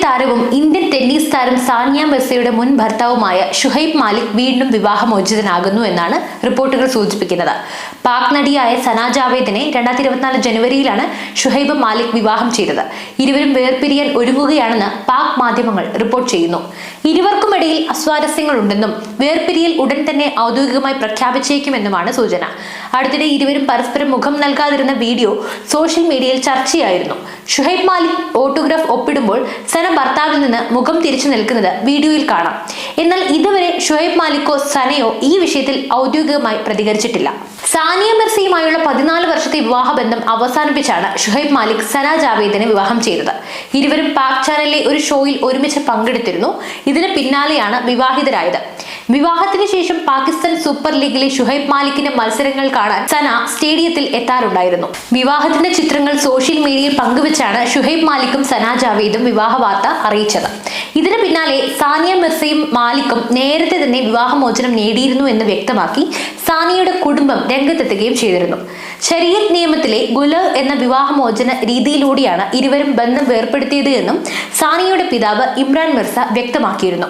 താരവും Indian tennis താരം സാനിയ മിർസയുടെ മുൻ ഭർത്താവുമായ ഷുഹൈബ് മാലിക് വീണ്ടും വിവാഹമോചിതനാകുന്നു എന്നാണ് റിപ്പോർട്ടുകൾ സൂചിപ്പിക്കുന്നത്. പാക് നടിയായ സന ജാവേദിനെ 2024 ജനുവരിയിലാണ് ഷുഹൈബ് മാലിക് വിവാഹം ചെയ്തത്. ഇരുവരും വേർപിരിയാൻ ഒരുങ്ങുകയാണെന്ന് പാക് മാധ്യമങ്ങൾ റിപ്പോർട്ട് ചെയ്യുന്നു. ഇരുവർക്കുമിടയിൽ അസ്വാരസ്യങ്ങളുണ്ടെന്നും വേർപിരിയൽ ഉടൻ തന്നെ ഔദ്യോഗികമായി പ്രഖ്യാപിച്ചേക്കുമെന്നുമാണ് സൂചന. അടുത്തിടെ ഇരുവരും പരസ്പരം മുഖം നൽകാതിരുന്ന വീഡിയോ സോഷ്യൽ മീഡിയയിൽ ചർച്ചയായിരുന്നു. ഷുഹൈബ് മാലിക് ഓട്ടോഗ്രാഫ് ഒപ്പിടുമ്പോൾ സന ഭർത്താവിൽ നിന്ന് മുഖം തിരിച്ചു നിൽക്കുന്നത് വീഡിയോയിൽ കാണാം. എന്നാൽ ഇതുവരെ ഷുഹൈബ് മാലിക്കോ സനയോ ഈ വിഷയത്തിൽ ഔദ്യോഗികമായി പ്രതികരിച്ചിട്ടില്ല. സാനിയ മിർസയുമായുള്ള 14 വർഷത്തെ വിവാഹബന്ധം അവസാനിപ്പിച്ചാണ് ഷുഹൈബ് മാലിക് സന ജാവേദിനെ വിവാഹം ചെയ്തത്. ഇരുവരും പാക് ചാനലിലെ ഒരു ഷോയിൽ ഒരുമിച്ച് പങ്കെടുത്തിരുന്നു. ഇതിന് പിന്നാലെയാണ് വിവാഹിതരായത്. വിവാഹത്തിന് ശേഷം പാകിസ്ഥാൻ സൂപ്പർ ലീഗിലെ ഷുഹൈബ് മാലിക്കിന്റെ മത്സരങ്ങൾ കാണാൻ സന സ്റ്റേഡിയത്തിൽ എത്താറുണ്ടായിരുന്നു. വിവാഹത്തിന്റെ ചിത്രങ്ങൾ സോഷ്യൽ മീഡിയയിൽ പങ്കുവച്ചാണ് ഷുഹൈബ് മാലിക്കും സന ജാവേദും വിവാഹ വാർത്ത അറിയിച്ചത്. ഇതിന് പിന്നാലെ സാനിയ മിർസയും മാലിക്കും നേരത്തെ തന്നെ വിവാഹമോചനം നേടിയിരുന്നു എന്ന് വ്യക്തമാക്കി സാനിയയുടെ കുടുംബം രംഗത്തെത്തുകയും ചെയ്തിരുന്നു. ശരീഅത്ത് നിയമത്തിലെ ഗുലർ എന്ന വിവാഹമോചന രീതിയിലൂടെയാണ് ഇരുവരും ബന്ധം വേർപ്പെടുത്തിയത് എന്നും സാനിയയുടെ പിതാവ് ഇമ്രാൻ മിർസ വ്യക്തമാക്കിയിരുന്നു.